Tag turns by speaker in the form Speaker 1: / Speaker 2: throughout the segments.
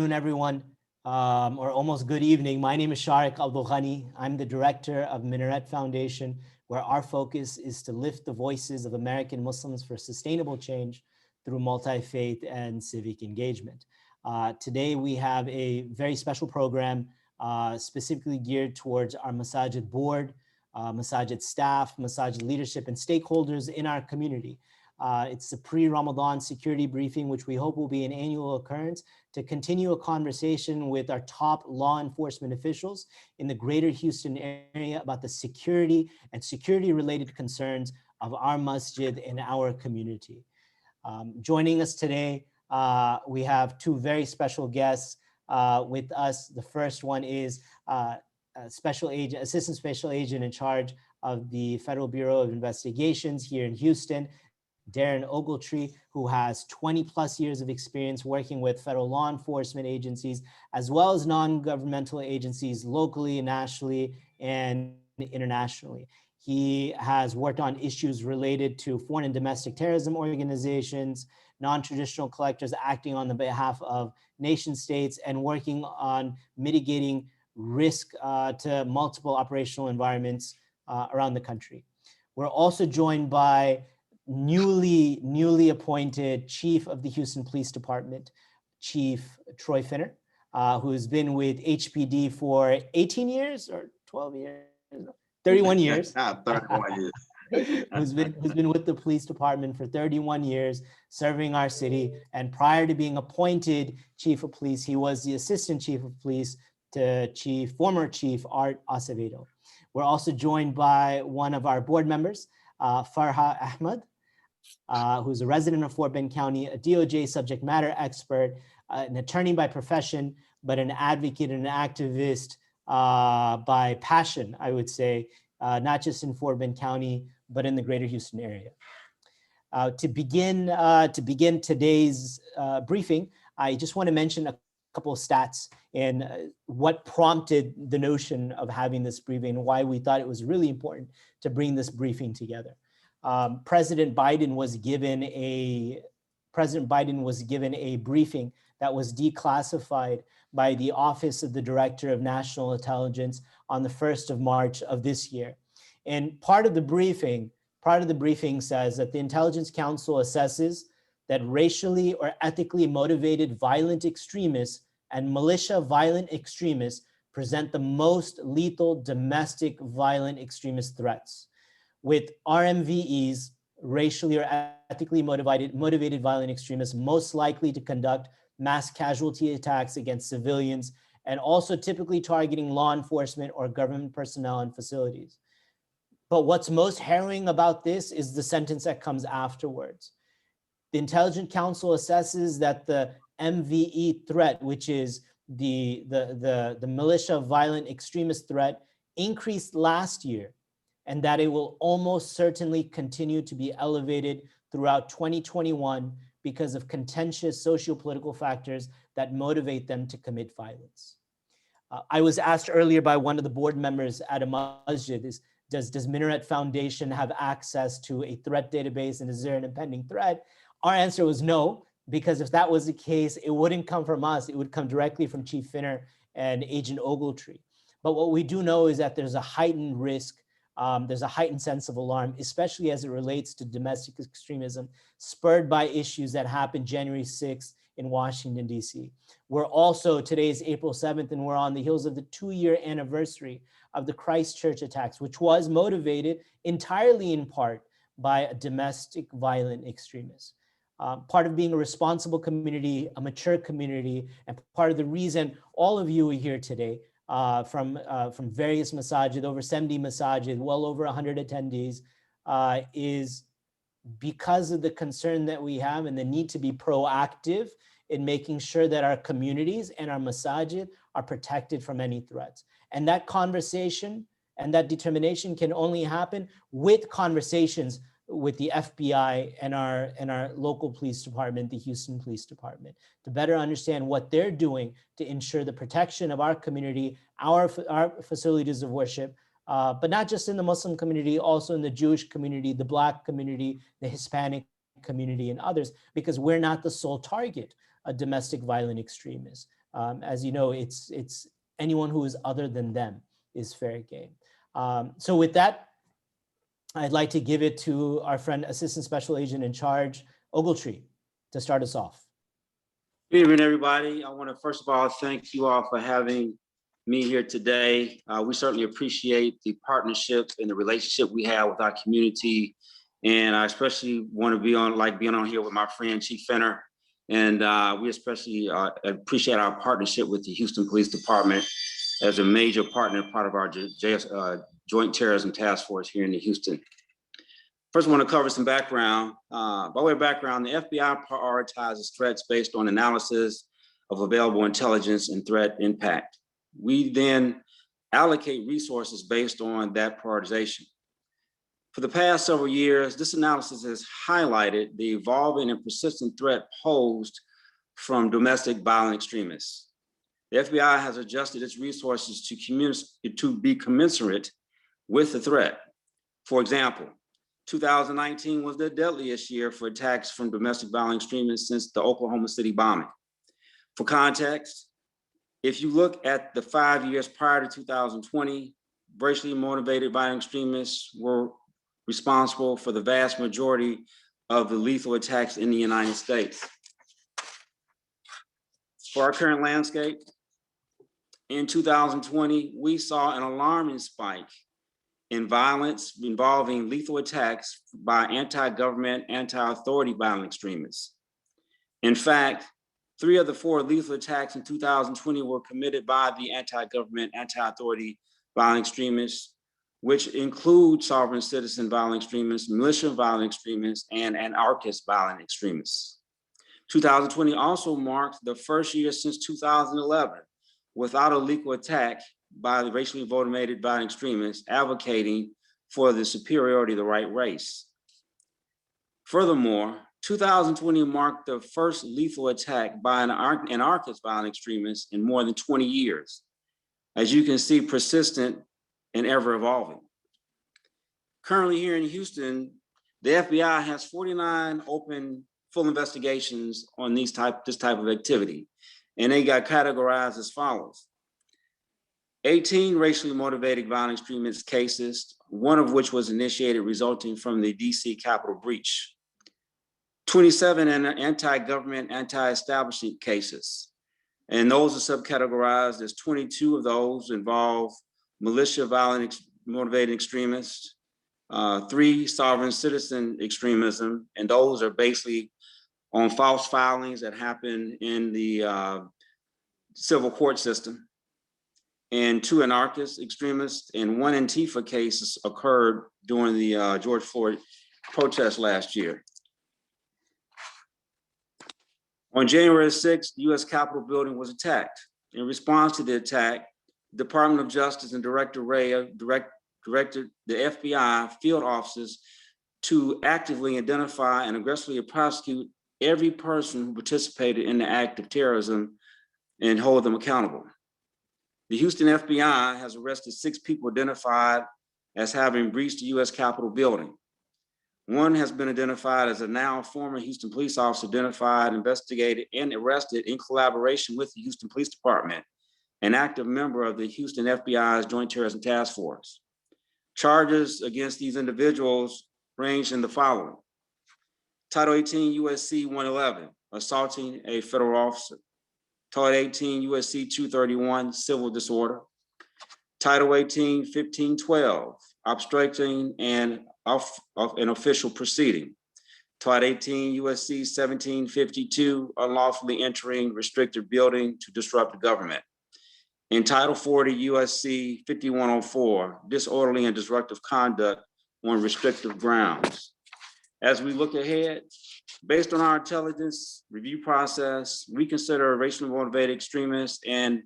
Speaker 1: Everyone, or almost good evening. My name is Sharik Al-Bughani. I'm the director of Minaret Foundation, where our focus is to lift the voices of American Muslims for sustainable change through multi-faith and civic engagement. Today, we have a very special program specifically geared towards our masajid board, masajid staff, masajid leadership, and stakeholders in our community. It's the Pre-Ramadan Security Briefing, which we hope will be an annual occurrence to continue a conversation with our top law enforcement officials in the greater Houston area about the security and security-related concerns of our masjid and our community. Joining us today, we have two very special guests with us. The first one is Assistant Special Agent in charge of the Federal Bureau of Investigations here in Houston, Deron Ogletree, who has 20 plus years of experience working with federal law enforcement agencies, as well as non-governmental agencies locally, nationally, and internationally. He has worked on issues related to foreign and domestic terrorism organizations, non-traditional collectors acting on the behalf of nation states, and working on mitigating risk to multiple operational environments around the country. We're also joined by newly appointed Chief of the Houston Police Department, Chief Troy Finner, who's been with HPD for 18 years or 12 years, 31 years.
Speaker 2: 31 years.
Speaker 1: who's been with the police department for 31 years, serving our city. And prior to being appointed Chief of Police, he was the Assistant Chief of Police to former Chief Art Acevedo. We're also joined by one of our board members, Farha Ahmed, who's a resident of Fort Bend County, a DOJ subject matter expert, an attorney by profession, but an advocate and an activist by passion, I would say, not just in Fort Bend County, but in the greater Houston area. To begin today's briefing, I just want to mention a couple of stats and what prompted the notion of having this briefing and why we thought it was really important to bring this briefing together. President Biden was given a briefing that was declassified by the Office of the Director of National Intelligence on the 1st of March of this year. And part of the briefing says that the Intelligence Council assesses that racially or ethnically motivated violent extremists and militia violent extremists present the most lethal domestic violent extremist threats, with RMVEs, racially or ethnically motivated violent extremists, most likely to conduct mass casualty attacks against civilians, and also typically targeting law enforcement or government personnel and facilities. But what's most harrowing about this is the sentence that comes afterwards. The Intelligence Council assesses that the MVE threat, which is the militia violent extremist threat, increased last year, and that it will almost certainly continue to be elevated throughout 2021 because of contentious socio-political factors that motivate them to commit violence. I was asked earlier by one of the board members at a masjid, does Minaret Foundation have access to a threat database, and is there an impending threat? Our answer was no, because if that was the case, it wouldn't come from us. It would come directly from Chief Finner and Agent Ogletree. But what we do know is that there's a heightened risk, there's a heightened sense of alarm, especially as it relates to domestic extremism, spurred by issues that happened January 6th in Washington, D.C. Today is April 7th, and we're on the heels of the 2-year anniversary of the Christchurch attacks, which was motivated entirely in part by a domestic violent extremist. Part of being a responsible community, a mature community, and part of the reason all of you are here today from various masajid, over 70 masajid, well over 100 attendees, is because of the concern that we have and the need to be proactive in making sure that our communities and our masajid are protected from any threats. And that conversation and that determination can only happen with conversations with the FBI and our local police department, the Houston Police Department, to better understand what they're doing to ensure the protection of our community, our facilities of worship, but not just in the Muslim community, also in the Jewish community, the Black community, the Hispanic community, and others, because we're not the sole target of domestic violent extremists. As you know, it's anyone who is other than them is fair game. So with that, I'd like to give it to our friend, Assistant Special Agent in Charge, Ogletree, to start us off.
Speaker 2: Good evening, everybody. I want to first of all thank you all for having me here today. We certainly appreciate the partnership and the relationship we have with our community. And I especially want to be being on here with my friend, Chief Fenner. And we especially appreciate our partnership with the Houston Police Department as a major partner, part of our Joint Terrorism Task Force here in Houston. First, I want to cover some background. By way of background, the FBI prioritizes threats based on analysis of available intelligence and threat impact. We then allocate resources based on that prioritization. For the past several years, this analysis has highlighted the evolving and persistent threat posed from domestic violent extremists. The FBI has adjusted its resources to be commensurate with the threat. For example, 2019 was the deadliest year for attacks from domestic violent extremists since the Oklahoma City bombing. For context, if you look at the 5 years prior to 2020, racially motivated violent extremists were responsible for the vast majority of the lethal attacks in the United States. For our current landscape, in 2020, we saw an alarming spike in violence involving lethal attacks by anti-government, anti-authority violent extremists. In fact, 3 of the 4 lethal attacks in 2020 were committed by the anti-government, anti-authority violent extremists, which include sovereign citizen violent extremists, militia violent extremists, and anarchist violent extremists. 2020 also marked the first year since 2011 without a lethal attack by the racially motivated violent extremists advocating for the superiority of the right race. Furthermore, 2020 marked the first lethal attack by an anarchist violent extremist in more than 20 years. As you can see, persistent and ever evolving. Currently here in Houston, the FBI has 49 open full investigations on this type of activity, and they got categorized as follows. 18 racially motivated violent extremist cases, one of which was initiated resulting from the DC Capitol breach. 27 anti-government, anti-establishment cases, and those are subcategorized as 22 of those involve militia violent motivated extremists, 3 sovereign citizen extremism, and those are basically on false filings that happen in the civil court system, and 2 anarchist extremists, and 1 Antifa case occurred during the George Floyd protest last year. On January 6th, the U.S. Capitol building was attacked. In response to the attack, the Department of Justice and Director Ray directed the FBI field officers to actively identify and aggressively prosecute every person who participated in the act of terrorism and hold them accountable. The Houston FBI has arrested 6 people identified as having breached the U.S. Capitol building. 1 has been identified as a now former Houston police officer, identified, investigated, and arrested in collaboration with the Houston Police Department, an active member of the Houston FBI's Joint Terrorism Task Force. Charges against these individuals range in the following. Title 18 U.S.C. 111, assaulting a federal officer. Title 18 U.S.C. 231, civil disorder. Title 18 1512, obstructing an official proceeding. Title 18 U.S.C. 1752, unlawfully entering restricted building to disrupt the government. In Title 40 U.S.C. 5104, disorderly and disruptive conduct on restrictive grounds. As we look ahead, based on our intelligence review process, we consider racially motivated extremists and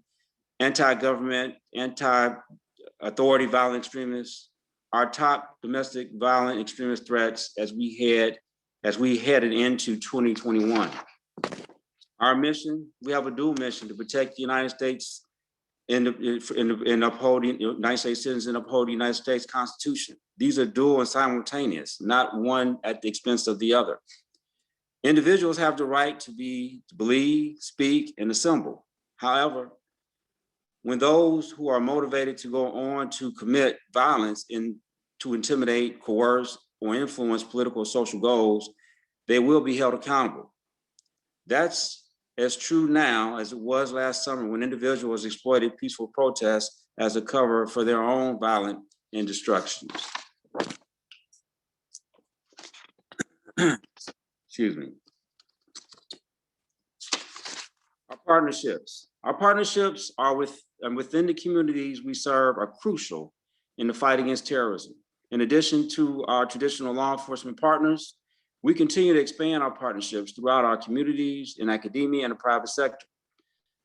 Speaker 2: anti-government, anti-authority violent extremists our top domestic violent extremist threats as we headed into 2021. Our mission, we have a dual mission to protect the United States in upholding United States citizens and uphold the United States Constitution. These are dual and simultaneous, not one at the expense of the other. Individuals have the right to believe, speak, and assemble. However, when those who are motivated to go on to commit violence and to intimidate, coerce, or influence political or social goals, they will be held accountable. That's as true now as it was last summer when individuals exploited peaceful protests as a cover for their own violent instructions. Excuse me. Our partnerships are within the communities we serve are crucial in the fight against terrorism. In addition to our traditional law enforcement partners, we continue to expand our partnerships throughout our communities, in academia, and the private sector.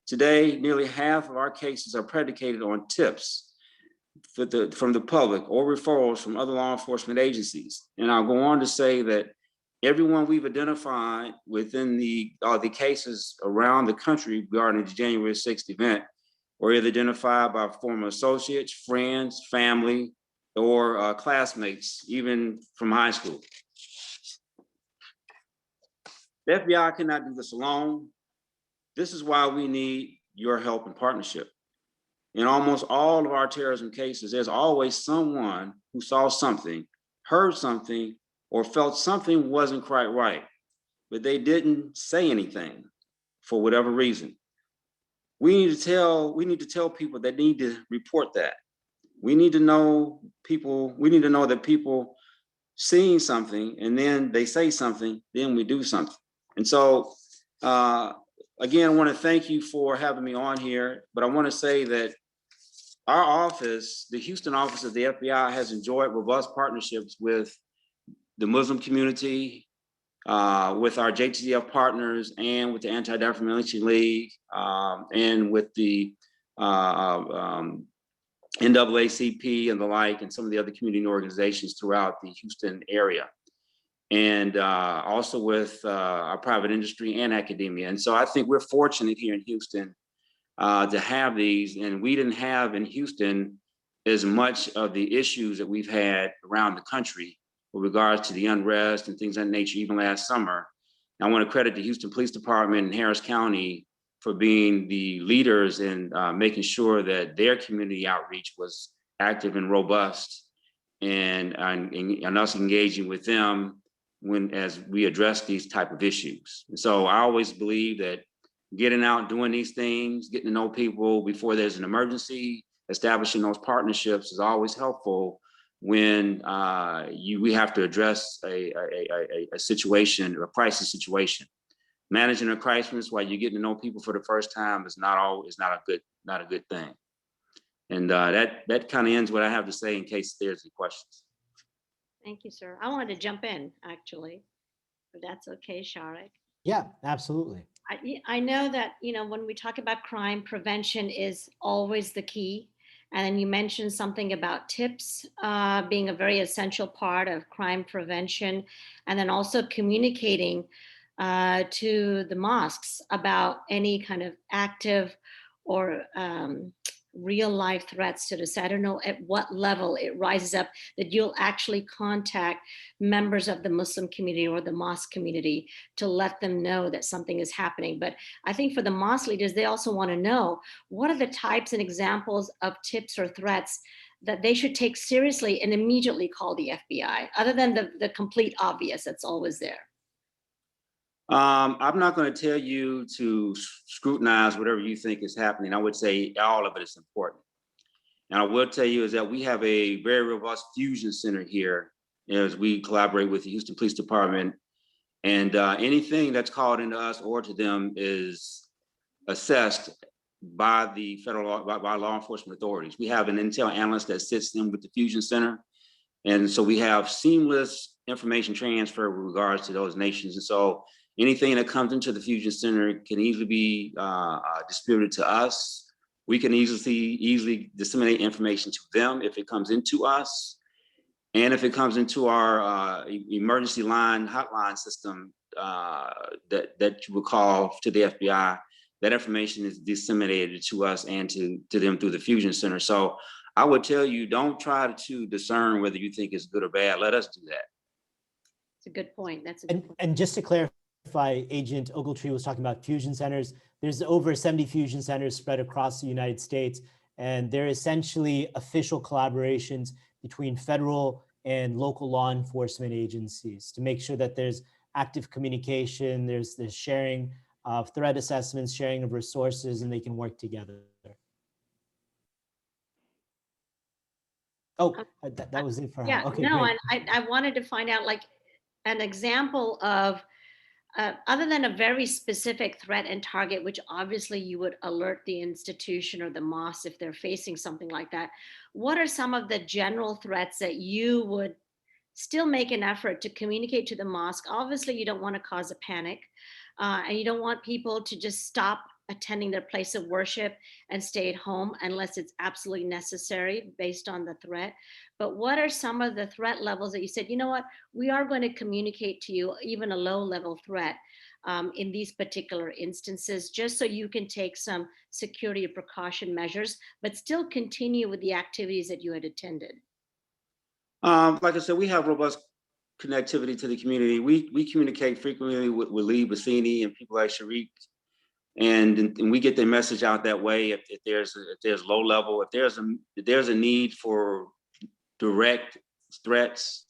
Speaker 2: Today, nearly half of our cases are predicated on tips from the public or referrals from other law enforcement agencies. And I'll go on to say that everyone we've identified within the cases around the country regarding the January 6th event were either identified by former associates, friends, family, or classmates, even from high school. The FBI cannot do this alone. This is why we need your help and partnership. In almost all of our terrorism cases, there's always someone who saw something, heard something, or felt something wasn't quite right, but they didn't say anything for whatever reason. We need to tell people that need to report that. We need to know that people seeing something and then they say something, then we do something. And so, again, I want to thank you for having me on here, but I want to say that our office, the Houston office of the FBI, has enjoyed robust partnerships with the Muslim community, with our JTF partners, and with the Anti-Defamation League, and with the NAACP and the like, and some of the other community organizations throughout the Houston area, and also with our private industry and academia. And so I think we're fortunate here in Houston to have these, and we didn't have in Houston as much of the issues that we've had around the country with regards to the unrest and things of that nature, even last summer. And I want to credit the Houston Police Department and Harris County for being the leaders in making sure that their community outreach was active and robust, and us engaging with them as we address these type of issues. And so I always believe that getting out, doing these things, getting to know people before there's an emergency, establishing those partnerships is always helpful when we have to address a situation, a crisis situation. Managing a crisis while you're getting to know people for the first time is not a good thing. And that kind of ends what I have to say in case there's any questions.
Speaker 3: Thank you, sir. I wanted to jump in, actually, if that's okay, Sharik.
Speaker 1: Yeah, absolutely.
Speaker 3: I know that, when we talk about crime, prevention is always the key. And then you mentioned something about tips being a very essential part of crime prevention, and then also communicating to the mosques about any kind of active or real life threats to this. I don't know at what level it rises up that you'll actually contact members of the Muslim community or the mosque community to let them know that something is happening. But I think for the mosque leaders, they also want to know what are the types and examples of tips or threats that they should take seriously and immediately call the FBI, other than the complete obvious that's always there.
Speaker 2: I'm not going to tell you to scrutinize whatever you think is happening. I would say all of it is important. And I will tell you is that we have a very robust fusion center here as we collaborate with the Houston Police Department. And anything that's called into us or to them is assessed by the federal by law enforcement authorities. We have an intel analyst that sits in with the fusion center. And so we have seamless information transfer with regards to those nations. And so anything that comes into the fusion center can easily be distributed to us. We can easily disseminate information to them if it comes into us. And if it comes into our emergency hotline system that you would call to the FBI, that information is disseminated to us and to them through the fusion center. So I would tell you, don't try to discern whether you think it's good or bad. Let us do that.
Speaker 3: It's a good point. That's a good point.
Speaker 1: And just to clarify Agent Ogletree was talking about fusion centers. There's over 70 fusion centers spread across the United States, and they're essentially official collaborations between federal and local law enforcement agencies to make sure that there's active communication, there's sharing of threat assessments, sharing of resources, and they can work together. Oh, that was it for
Speaker 3: Yeah,
Speaker 1: her. Okay,
Speaker 3: no,
Speaker 1: great.
Speaker 3: and I wanted to find out like an example of, other than a very specific threat and target, which obviously you would alert the institution or the mosque if they're facing something like that, what are some of the general threats that you would still make an effort to communicate to the mosque? Obviously, you don't want to cause a panic, and you don't want people to just stop attending their place of worship and stay at home unless it's absolutely necessary based on the threat. But what are some of the threat levels that you said, you know what, we are going to communicate to you, even a low level threat in these particular instances, just so you can take some security or precaution measures, but still continue with the activities that you had attended?
Speaker 2: Like I said, we have robust connectivity to the community. We communicate frequently with Lee Bassini and people like Sharik, and we get the message out that way. If there's low level, if there's a need for direct threats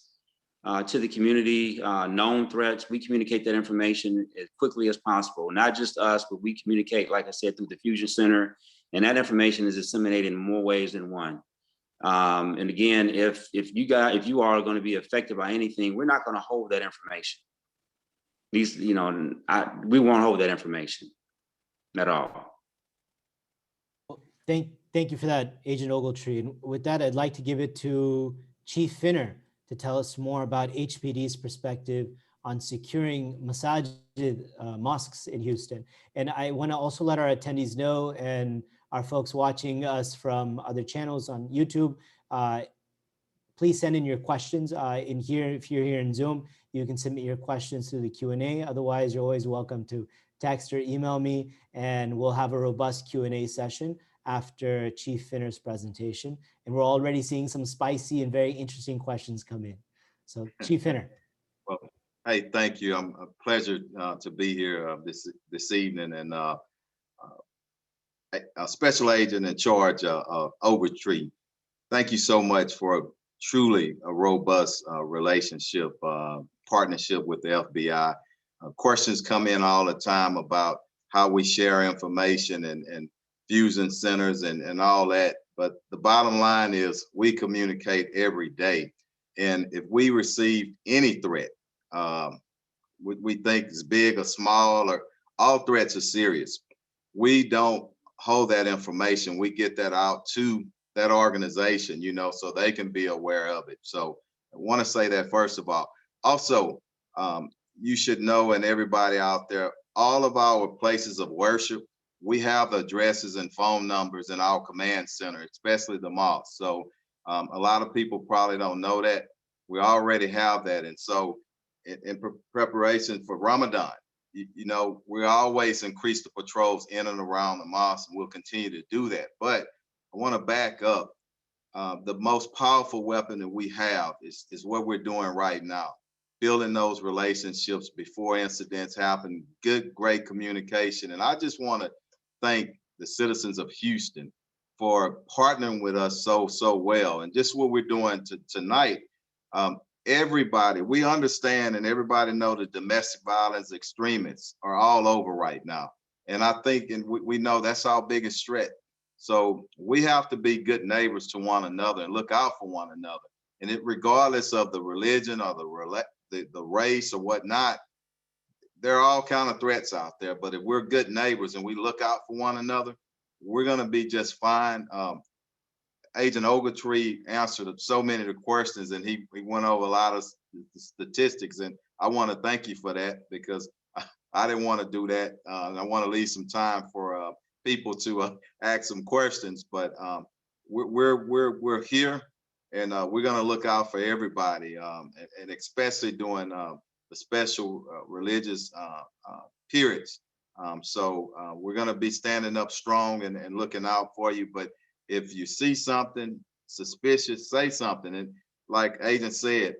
Speaker 2: to the community, known threats, we communicate that information as quickly as possible. Not just us, but we communicate, like I said, through the Fusion Center, and that information is disseminated in more ways than one. And again, if you are going to be affected by anything, we're not going to hold that information. We won't hold that information at all.
Speaker 1: Well, thank you for that, Agent Ogletree. And with that, I'd like to give it to Chief Finner to tell us more about HPD's perspective on securing masajid, mosques in Houston. And I want to also let our attendees know, and our folks watching us from other channels on YouTube, please send in your questions in here. If you're here in Zoom, you can submit your questions through the Q&A. Otherwise, you're always welcome to text or email me, and we'll have a robust Q&A session after Chief Finner's presentation. And we're already seeing some spicy and very interesting questions come in. So Chief Finner.
Speaker 4: Well, hey, thank you. I'm a pleasure to be here this evening, and a special agent in charge of Ogletree. Thank you so much for truly a robust relationship, partnership with the FBI. Questions come in all the time about how we share information and fusion centers and all that. But the bottom line is we communicate every day. And if we receive any threat, we think it's big or small, or all threats are serious, we don't hold that information. We get that out to that organization, so they can be aware of it. So I want to say that first of all. Also, you should know, and everybody out there, all of our places of worship, we have addresses and phone numbers in our command center, especially the mosque. So a lot of people probably don't know that. We already have that. And so in preparation for Ramadan, we always increase the patrols in and around the mosque, and we'll continue to do that. But I want to back up. The most powerful weapon that we have is what we're doing right now, building those relationships before incidents happen, great communication. And I just want to thank the citizens of Houston for partnering with us so well. And just what we're doing tonight, everybody, we understand, and everybody know that domestic violence extremists are all over right now. And I think, and we know that's our biggest threat. So we have to be good neighbors to one another and look out for one another. And regardless of the religion or the race or whatnot, there are all kind of threats out there. But if we're good neighbors and we look out for one another, we're going to be just fine. Agent Ogletree answered so many of the questions, and he went over a lot of statistics. And I want to thank you for that, because I didn't want to do that. And I want to leave some time for people to ask some questions. But we're here, and we're going to look out for everybody, and especially during the special religious periods. So we're going to be standing up strong and looking out for you. But if you see something suspicious, say something. And like Agent said,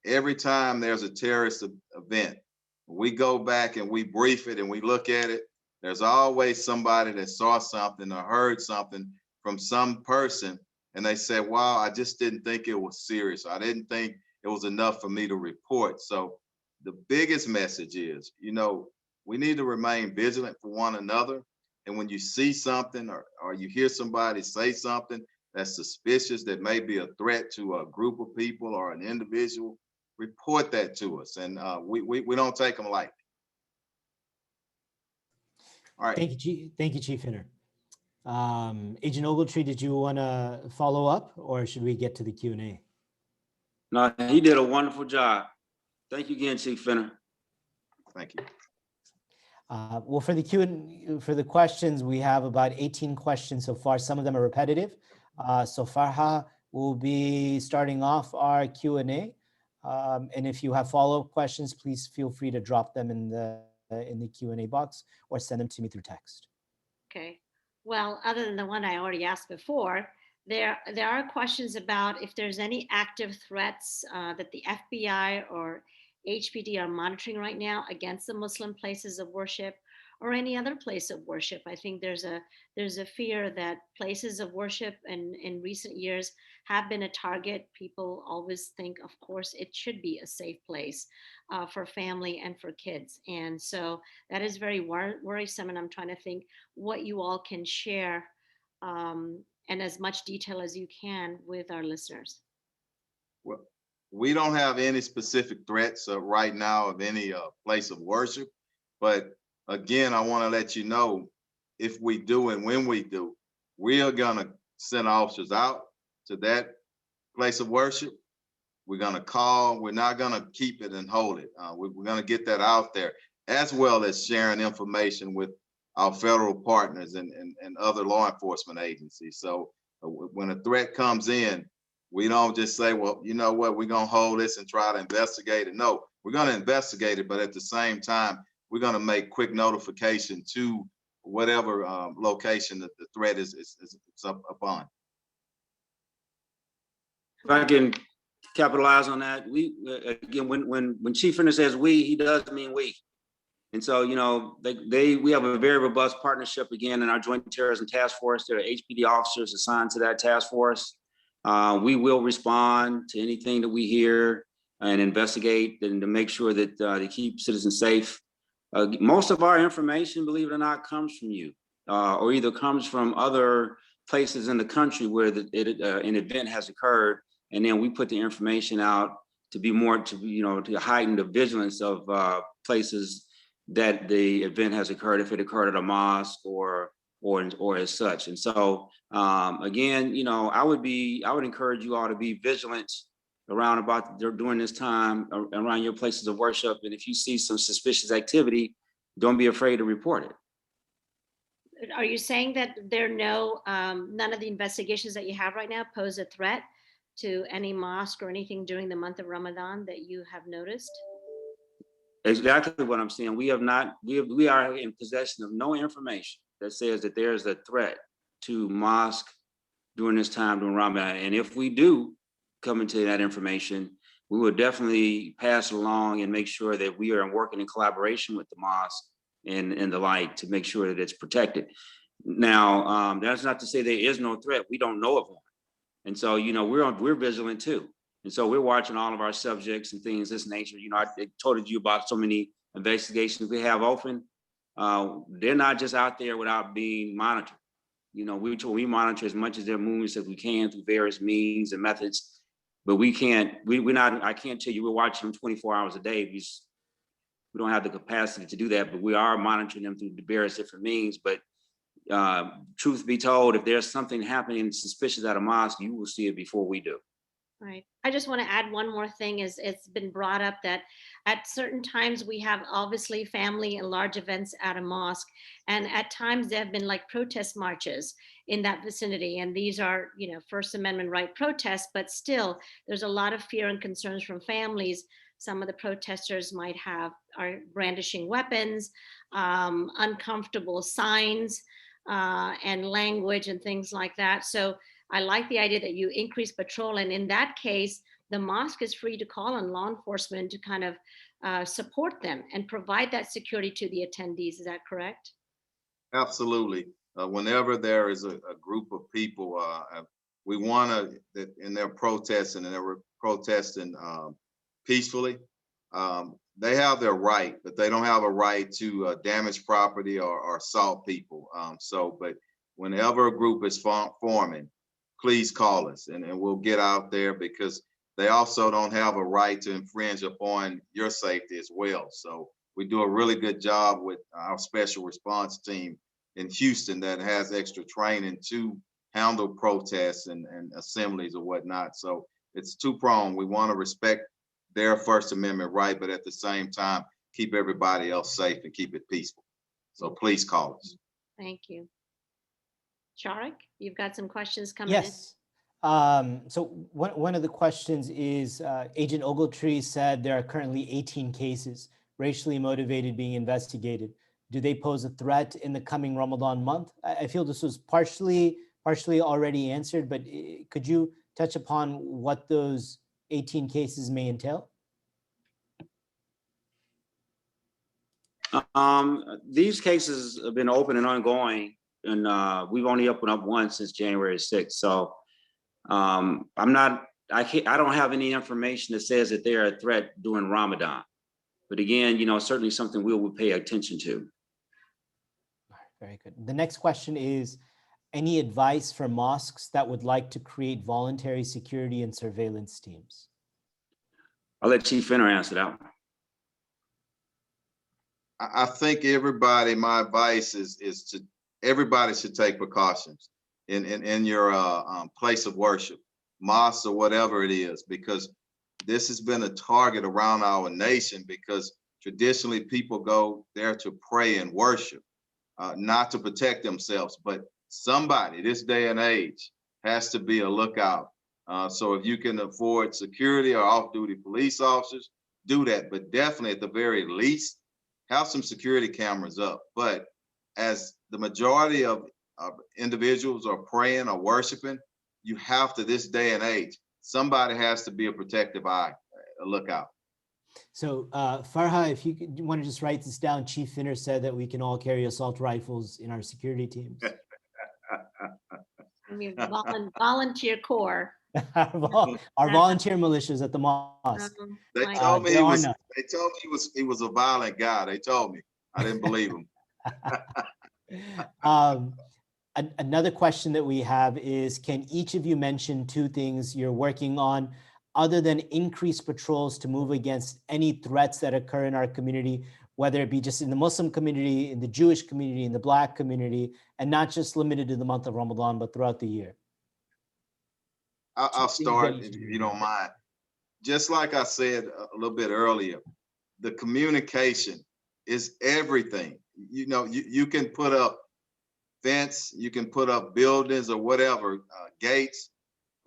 Speaker 4: every time there's a terrorist event, We go back and we brief it and we look at it. There's always somebody that saw something or heard something from some person, and they said, wow, I just didn't think it was serious. I didn't think it was enough for me to report. So the biggest message is, you know, we need to remain vigilant for one another. And when you see something or you hear somebody say something that's suspicious, that may be a threat to a group of people or an individual, report that to us. And we don't take them lightly. All right.
Speaker 1: Thank you, Chief Hinner. Agent Ogletree, did you want to follow up, or should we get to the Q&A?
Speaker 2: No, he did a wonderful job. Thank you again, Chief Hinner.
Speaker 4: Thank you.
Speaker 1: Well, for the questions, we have about 18 questions so far. Some of them are repetitive. So Farha will be starting off our Q&A. And if you have follow-up questions, please feel free to drop them in the Q&A box or send them to me through text.
Speaker 3: Okay. Well, other than the one I already asked before, there are questions about if there's any active threats that the FBI or HPD are monitoring right now against the Muslim places of worship or any other place of worship. I think there's a fear that places of worship in recent years have been a target. People always think, of course, it should be a safe place for family and for kids. And so that is very worrisome. And I'm trying to think what you all can share and as much detail as you can with our listeners.
Speaker 4: Well, we don't have any specific threats right now of any place of worship, but again, I want to let you know, if we do and when we do, we are going to send officers out to that place of worship. We're going to call. We're not going to keep it and hold it. We're going to get that out there, as well as sharing information with our federal partners and other law enforcement agencies. So when a threat comes in, we don't just say, well, you know what, we're going to hold this and try to investigate it. No, we're going to investigate it, but at the same time, we're going to make quick notification to whatever location that the threat is upon.
Speaker 2: If I can capitalize on that, we again, when Chief Hinner says we, he does mean we. And so, you know, we have a very robust partnership again in our Joint Terrorism Task Force. There are HPD officers assigned to that task force. We will respond to anything that we hear and investigate and to make sure that they keep citizens safe. Most of our information, believe it or not, comes from you, or either comes from other places in the country where an event has occurred, and then we put the information out to be more, to heighten the vigilance of places that the event has occurred, if it occurred at a mosque or as such. And so again, you know, I would encourage you all to be vigilant during this time around your places of worship. And if you see some suspicious activity, don't be afraid to report it.
Speaker 3: Are you saying that none of the investigations that you have right now pose a threat to any mosque or anything during the month of Ramadan that you have noticed?
Speaker 2: Exactly what I'm saying. We are in possession of no information that says that there's a threat to mosque during this time during Ramadan. And if we do come into that information, we will definitely pass it along and make sure that we are working in collaboration with the mosque and the like to make sure that it's protected. Now, that's not to say there is no threat. We don't know of one. And so, you know, we're vigilant too. And so we're watching all of our subjects and things of this nature. You know, I told you about so many investigations we have open. They're not just out there without being monitored. You know, we monitor as much of their movements as we can through various means and methods, but I can't tell you we're watching them 24 hours a day. We don't have the capacity to do that, but we are monitoring them through the various different means. But truth be told, if there's something happening suspicious at a mosque, you will see it before we do.
Speaker 3: Right. I just want to add one more thing. It's been brought up that at certain times we have obviously family and large events at a mosque, and at times there have been like protest marches in that vicinity, and these are, you know, First Amendment right protests, but still there's a lot of fear and concerns from families. Some of the protesters are brandishing weapons, uncomfortable signs and language and things like that. So I like the idea that you increase patrol. And in that case, the mosque is free to call on law enforcement to kind of support them and provide that security to the attendees. Is that correct?
Speaker 4: Absolutely. Whenever there is a group of people, we want to, and they're protesting and they're protesting peacefully. They have their right, but they don't have a right to damage property or assault people. But whenever a group is forming, please call us and we'll get out there, because they also don't have a right to infringe upon your safety as well. So we do a really good job with our special response team in Houston that has extra training to handle protests and assemblies or whatnot. So it's two-pronged. We want to respect their First Amendment right, but at the same time, keep everybody else safe and keep it peaceful. So please call us.
Speaker 3: Thank you. Sharik, you've got some questions coming in.
Speaker 1: Yes. So one of the questions is, Agent Ogletree said there are currently 18 cases racially motivated being investigated. Do they pose a threat in the coming Ramadan month? I feel this was partially already answered, but could you touch upon what those 18 cases may entail?
Speaker 2: These cases have been open and ongoing, and we've only opened up one since January 6th. So I don't have any information that says that they're a threat during Ramadan. But again, certainly something we will pay attention to.
Speaker 1: Very good. The next question is, any advice for mosques that would like to create voluntary security and surveillance teams?
Speaker 2: I'll let Chief Finner answer that one.
Speaker 4: I think my advice is to everybody should take precautions in your place of worship, mosque or whatever it is, because this has been a target around our nation, because traditionally people go there to pray and worship, not to protect themselves. But somebody this day and age has to be a lookout. So if you can afford security or off-duty police officers, do that. But definitely at the very least, have some security cameras up. But as the majority of individuals are praying or worshiping, you have to, this day and age, somebody has to be a protective eye, a lookout.
Speaker 1: So Farha, if you want to just write this down, Chief Finner said that we can all carry assault rifles in our security teams.
Speaker 3: I mean, volunteer corps.
Speaker 1: Our volunteer militias at the mosque.
Speaker 4: They told me he was a violent guy. They told me. I didn't believe him.
Speaker 1: Another question that we have is, can each of you mention 2 things you're working on other than increased patrols to move against any threats that occur in our community, whether it be just in the Muslim community, in the Jewish community, in the Black community, and not just limited to the month of Ramadan, but throughout the year?
Speaker 4: I'll start, if you don't mind. Just like I said a little bit earlier, the communication is everything. You can put up fence, you can put up buildings or whatever, gates,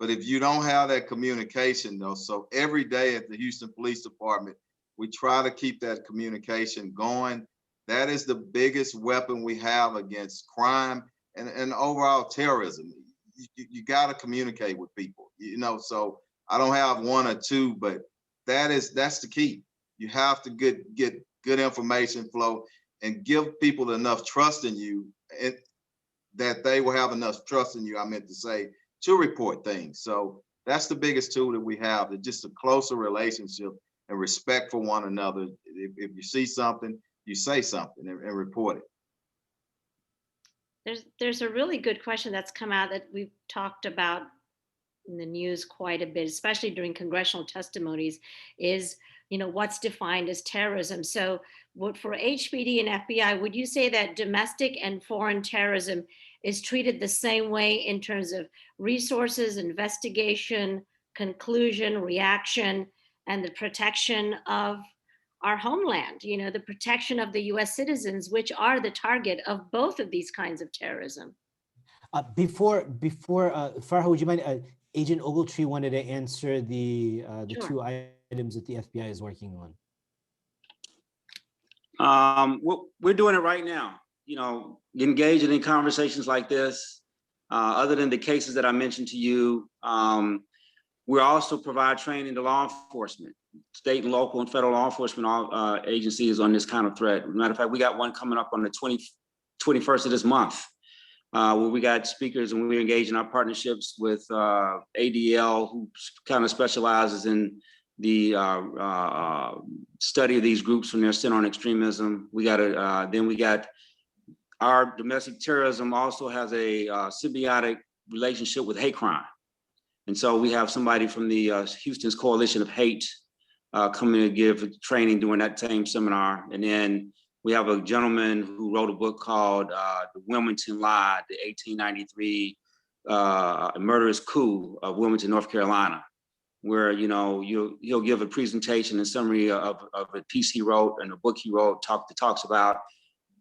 Speaker 4: but if you don't have that communication though, so every day at the Houston Police Department, we try to keep that communication going. That is the biggest weapon we have against crime and overall terrorism. You got to communicate with people, so I don't have 1 or 2, but that's the key. You have to get good information flow and give people enough trust in you, and that they will have enough trust in you, I meant to say, to report things. So that's the biggest tool that we have, is just a closer relationship and respect for one another. If you see something, you say something and report it.
Speaker 3: There's a really good question that's come out that we've talked about in the news quite a bit, especially during congressional testimonies, is, what's defined as terrorism. So for HPD and FBI, would you say that domestic and foreign terrorism is treated the same way in terms of resources, investigation, conclusion, reaction, and the protection of our homeland, the protection of the US citizens, which are the target of both of these kinds of terrorism?
Speaker 1: Before Farha, would you mind, Agent Ogletree wanted to answer the
Speaker 3: Sure.
Speaker 1: 2 items that the FBI is working
Speaker 2: on? We're doing it right now, engaging in conversations like this. Other than the cases that I mentioned to you, we also provide training to law enforcement state and local and federal law enforcement agencies on this kind of threat. Matter of fact, we got one coming up on the 21st of this month, where we got speakers and we're engaged in our partnerships with ADL, who kind of specializes in the study of these groups from their center on extremism. We got then we got our domestic terrorism also has a symbiotic relationship with hate crime. And so we have somebody from the Houston's Coalition of Hate coming to give training during that same seminar. And then we have a gentleman who wrote a book called The Wilmington Lie, the 1893 murderous coup of Wilmington, North Carolina, where, you know, he'll give a presentation and summary of a piece he wrote and a book he wrote that talks about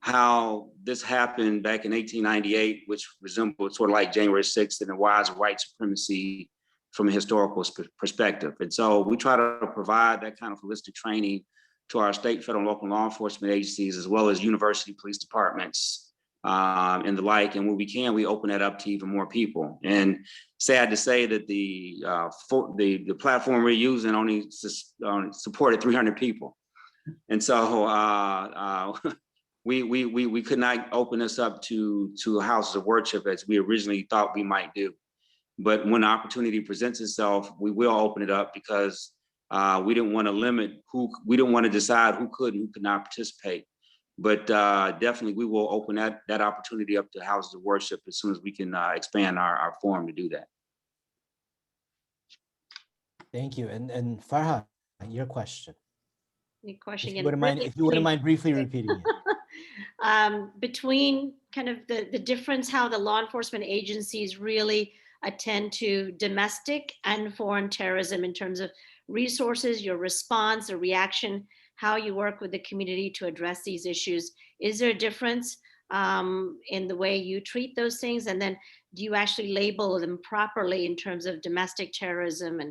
Speaker 2: how this happened back in 1898, which resembled sort of like January 6th and the rise of white supremacy from a historical perspective. And so we try to provide that kind of holistic training to our state, federal, and local law enforcement agencies, as well as university police departments and the like. And when we can, we open that up to even more people. And sad to say that the platform we're using only supported 300 people. And so we could not open this up to houses of worship as we originally thought we might do. But when the opportunity presents itself, we will open it up, because we didn't want to limit we didn't want to decide who could and who could not participate. But definitely we will open that opportunity up to houses of worship as soon as we can expand our forum to do that.
Speaker 1: Thank you. And Farha, your question.
Speaker 3: Your question
Speaker 1: If you wouldn't mind briefly repeating it.
Speaker 3: Between kind of the difference, how the law enforcement agencies really attend to domestic and foreign terrorism in terms of resources, your response, the reaction, how you work with the community to address these issues. Is there a difference in the way you treat those things? And then do you actually label them properly in terms of domestic terrorism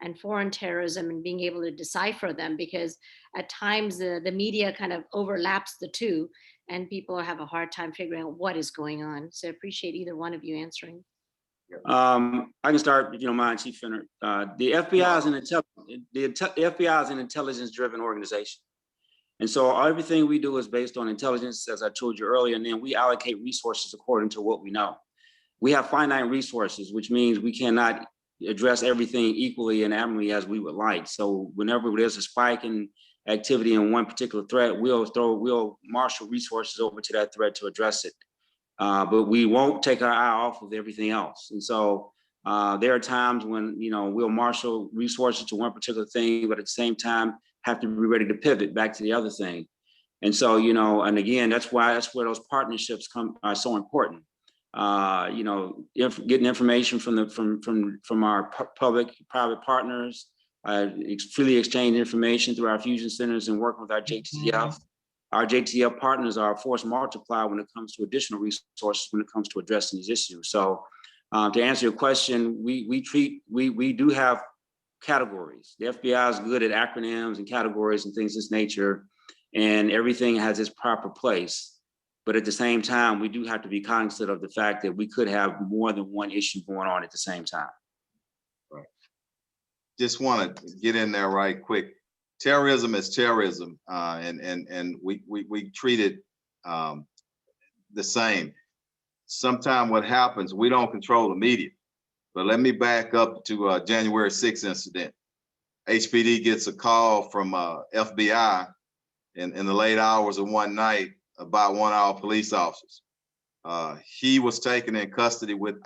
Speaker 3: and foreign terrorism, and being able to decipher them? Because at times the media kind of overlaps the two and people have a hard time figuring out what is going on. So I appreciate either one of you answering.
Speaker 2: I can start, if you don't mind, Chief Finner. The FBI is an intelligence-driven organization. And so everything we do is based on intelligence, as I told you earlier, and then we allocate resources according to what we know. We have finite resources, which means we cannot address everything equally and admirably as we would like. So whenever there's a spike in activity in one particular threat, we'll marshal resources over to that threat to address it. But we won't take our eye off of everything else. And so there are times when, you know, we'll marshal resources to one particular thing, but at the same time have to be ready to pivot back to the other thing. And so, you know, and again, that's where those partnerships are so important. You know, getting information from our public-private partners, freely exchange information through our fusion centers, and working with our JTF. Our JTF partners are a force multiplier when it comes to additional resources when it comes to addressing these issues. So to answer your question, we do have categories. The FBI is good at acronyms and categories and things of this nature, and everything has its proper place. But at the same time, we do have to be cognizant of the fact that we could have more than one issue going on at the same time.
Speaker 4: Right. Just want to get in there right quick. Terrorism is terrorism, and we treat it the same. Sometimes what happens, we don't control the media. But let me back up to January 6th incident. HPD gets a call from FBI in the late hours of one night about one of our police officers. He was taken in custody within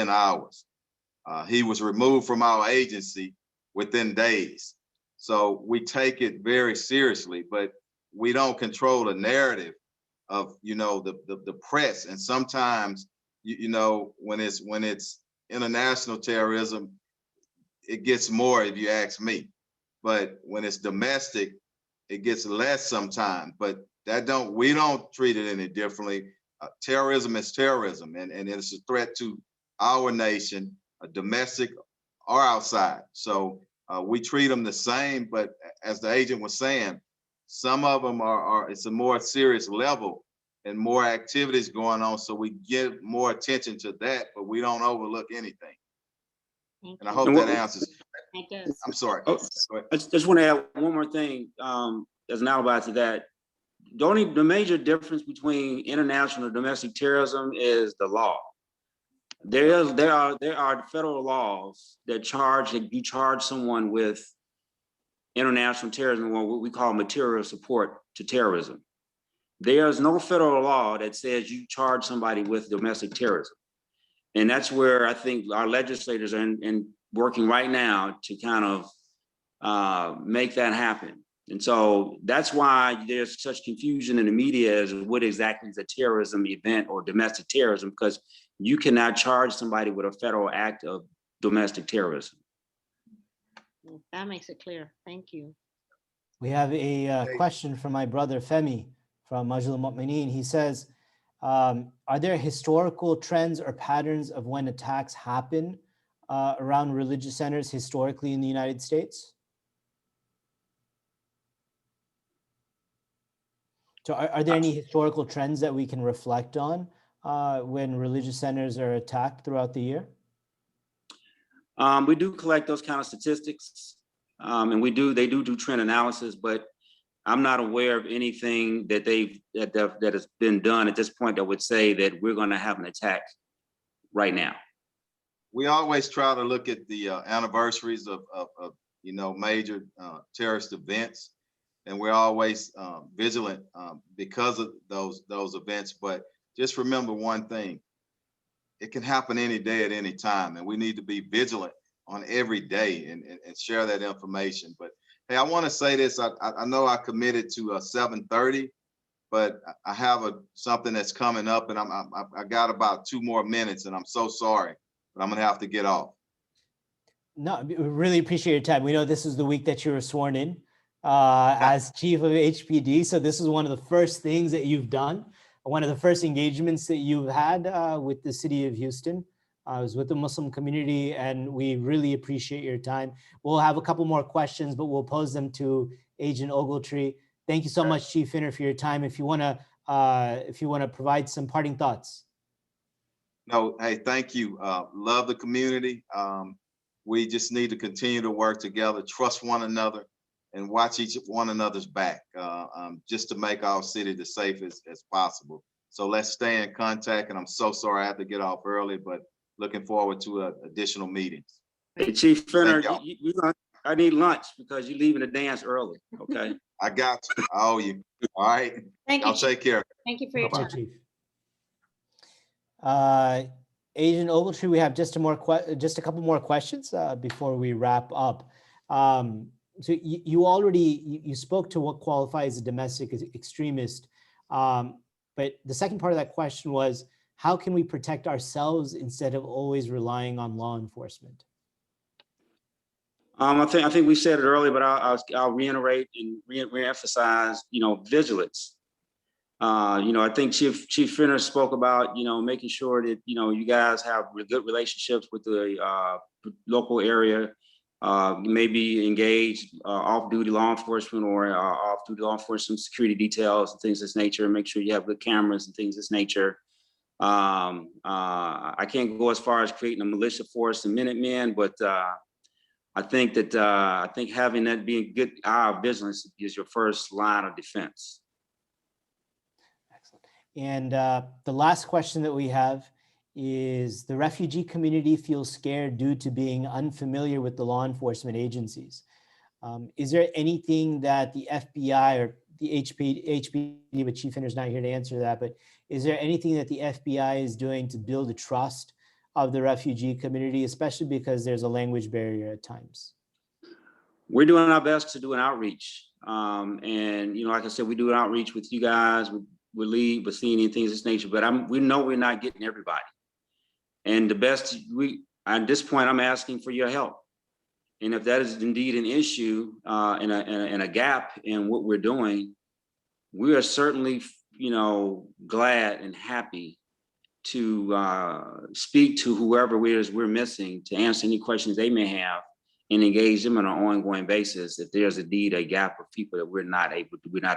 Speaker 4: hours. He was removed from our agency within days. So we take it very seriously, but we don't control the narrative of, you know, the press. And sometimes, you know, when it's international terrorism, it gets more, if you ask me. But when it's domestic, it gets less sometimes. But we don't treat it any differently. Terrorism is terrorism, and it's a threat to our nation, domestic or outside. So we treat them the same, but as the agent was saying, some of them it's a more serious level and more activities going on. So we give more attention to that, but we don't overlook anything. And I hope that answers.
Speaker 3: It does.
Speaker 4: I'm sorry.
Speaker 2: Oh,
Speaker 4: Go ahead.
Speaker 2: I just want to add one more thing as an alibi to that. The major difference between international and domestic terrorism is the law. There are federal laws that you charge someone with international terrorism, or what we call material support to terrorism. There's no federal law that says you charge somebody with domestic terrorism. And that's where I think our legislators are working right now to kind of make that happen. And so that's why there's such confusion in the media as what exactly is a terrorism event or domestic terrorism, because you cannot charge somebody with a federal act of domestic terrorism.
Speaker 3: That makes it clear. Thank you.
Speaker 1: We have a question from my brother Femi from Majul Mu'mineen. He says, are there historical trends or patterns of when attacks happen around religious centers historically in the United States? So are there any historical trends that we can reflect on when religious centers are attacked throughout the year?
Speaker 2: We do collect those kind of statistics, and they do trend analysis, but I'm not aware of anything that that has been done at this point that would say that we're going to have an attack right now.
Speaker 4: We always try to look at the anniversaries of major terrorist events, and we're always vigilant because of those events. But just remember one thing: it can happen any day at any time, and we need to be vigilant on every day and share that information. But hey, I want to say this. I know I committed to 7:30, but I have something that's coming up, and I got about 2 more minutes, and I'm so sorry, but I'm gonna have to get off. No,
Speaker 1: we really appreciate your time. We know this is the week that you were sworn in as chief of HPD. So this is one of the first things that you've done, one of the first engagements that you've had with the city of Houston. I was with the Muslim community, and we really appreciate your time. We'll have a couple more questions, but we'll pose them to Agent Ogletree. Thank you so much, Chief Finner, for your time. If you want to provide some parting thoughts.
Speaker 4: No, hey, thank you. Love the community. We just need to continue to work together, trust one another, and watch each one another's back, just to make our city the safest as possible. So let's stay in contact. And I'm so sorry I have to get off early, but looking forward to additional meetings.
Speaker 2: Hey, Chief Finner, I need lunch because you're leaving the dance early, okay?
Speaker 4: I got you. I owe you. All right.
Speaker 3: Thank you.
Speaker 4: I'll take care.
Speaker 3: Thank you for your time.
Speaker 1: Chief. Agent Ogletree, we have just a couple more questions before we wrap up. So you spoke to what qualifies as a domestic extremist, but the second part of that question was, how can we protect ourselves instead of always relying on law enforcement?
Speaker 2: I think we said it earlier, but I'll reiterate and reemphasize, vigilance. I think Chief Finner spoke about, making sure that, you guys have good relationships with the local area, maybe engage off-duty law enforcement or off-duty law enforcement security details and things of this nature. Make sure you have good cameras and things of this nature. I can't go as far as creating a militia force and Minutemen, but I think having that being good our vigilance is your first line of defense.
Speaker 1: Excellent. And the last question that we have is, the refugee community feels scared due to being unfamiliar with the law enforcement agencies. Is there anything that the FBI or the HPD, but Chief Finner's not here to answer that, but is there anything that the FBI is doing to build the trust of the refugee community, especially because there's a language barrier at times?
Speaker 2: We're doing our best to do an outreach. And, like I said, we do an outreach with you guys, we lead, with seeing things of this nature, but we know we're not getting everybody. And at this point, I'm asking for your help. And if that is indeed an issue and a gap in what we're doing, we are certainly, glad and happy to speak to whoever we're missing, to answer any questions they may have and engage them on an ongoing basis if there's indeed a gap of people that we're not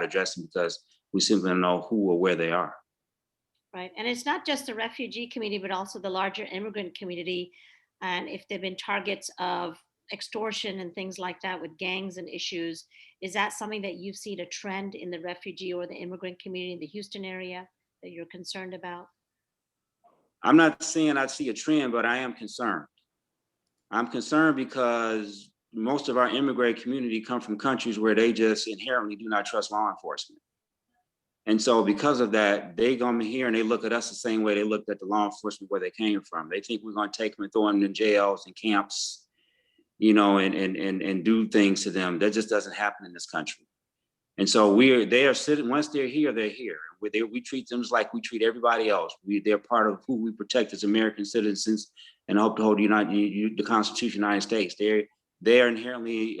Speaker 2: addressing because we simply don't know who or where they are.
Speaker 3: Right. And it's not just the refugee community, but also the larger immigrant community. And if they've been targets of extortion and things like that with gangs and issues. Is that something that you've seen a trend in the refugee or the immigrant community in the Houston area that you're concerned about?
Speaker 2: I'm not saying I see a trend, but I am concerned. I'm concerned because most of our immigrant community come from countries where they just inherently do not trust law enforcement. And so because of that, they come here and they look at us the same way they looked at the law enforcement where they came from. They think we're going to take them and throw them in jails and camps, you know, and do things to them. That just doesn't happen in this country. And so they are sitting, once they're here, they're here. We treat them just like we treat everybody else. They're part of who we protect as American citizens and hope to hold the Constitution of the United States. They are inherently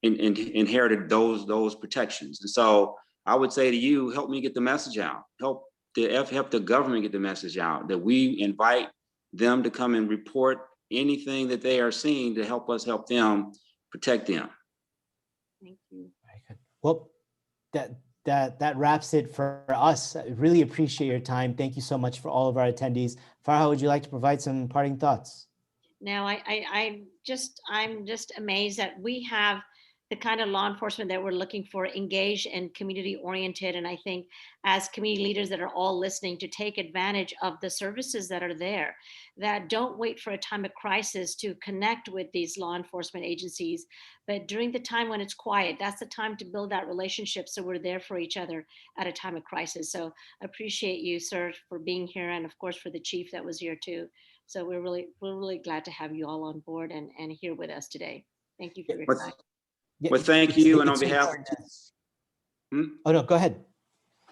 Speaker 2: inherited those protections. And so I would say to you, help me get the message out. Help the government get the message out that we invite them to come and report anything that they are seeing to help us help them protect them.
Speaker 3: Thank you.
Speaker 1: Very good. Well, that wraps it for us. I really appreciate your time. Thank you so much for all of our attendees. Farha, would you like to provide some parting thoughts?
Speaker 3: No, I'm just amazed that we have the kind of law enforcement that we're looking for, engaged and community oriented. And I think as community leaders that are all listening, to take advantage of the services that are there, that don't wait for a time of crisis to connect with these law enforcement agencies, but during the time when it's quiet, that's the time to build that relationship. So we're there for each other at a time of crisis. So I appreciate you, sir, for being here. And of course, for the chief that was here too. So we're really glad to have you all on board and here with us today. Thank you for your time.
Speaker 2: Well, thank you. And on behalf
Speaker 1: Oh, no, go ahead.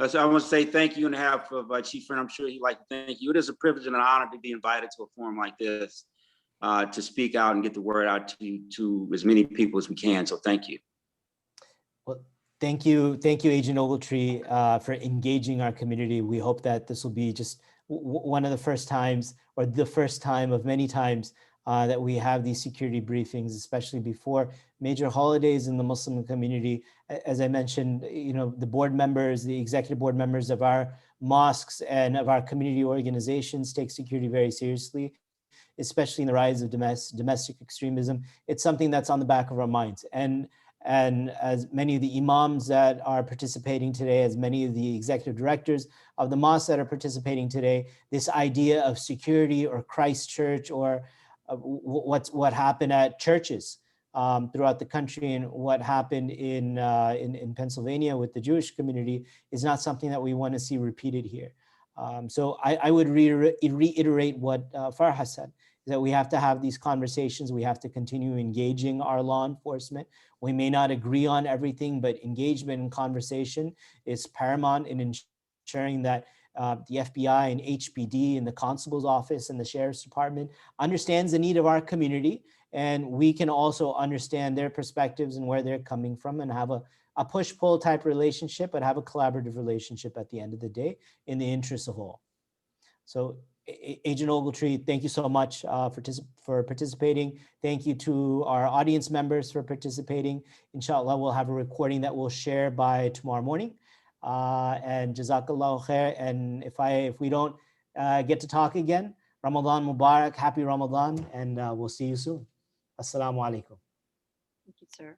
Speaker 2: So I want to say thank you on behalf of Chief Friend. I'm sure he'd like to thank you. It is a privilege and an honor to be invited to a forum like this, to speak out and get the word out to as many people as we can. So thank you.
Speaker 1: Well, thank you, Agent Ogletree, for engaging our community. We hope that this will be just one of the first times, or the first time of many times, that we have these security briefings, especially before major holidays in the Muslim community. As I mentioned, you know, the board members, the executive board members of our mosques and of our community organizations take security very seriously, especially in the rise of domestic extremism. It's something that's on the back of our minds. And as many of the imams that are participating today, as many of the executive directors of the mosques that are participating today, this idea of security or Christ Church, or what happened at churches throughout the country and what happened in Pennsylvania with the Jewish community is not something that we want to see repeated here. So I would reiterate what Farha said, is that we have to have these conversations. We have to continue engaging our law enforcement. We may not agree on everything, but engagement and conversation is paramount in ensuring that the FBI and HPD and the constable's office and the sheriff's department understands the need of our community, and we can also understand their perspectives and where they're coming from, and have a push-pull type relationship, but have a collaborative relationship at the end of the day in the interest of all. So Agent Ogletree, thank you so much for participating. Thank you to our audience members for participating. Inshallah, we'll have a recording that we'll share by tomorrow morning. And Jazakallahu khair. And if we don't get to talk again, Ramadan Mubarak, happy Ramadan, and we'll see you soon. Assalamu alaikum.
Speaker 3: Thank you, sir.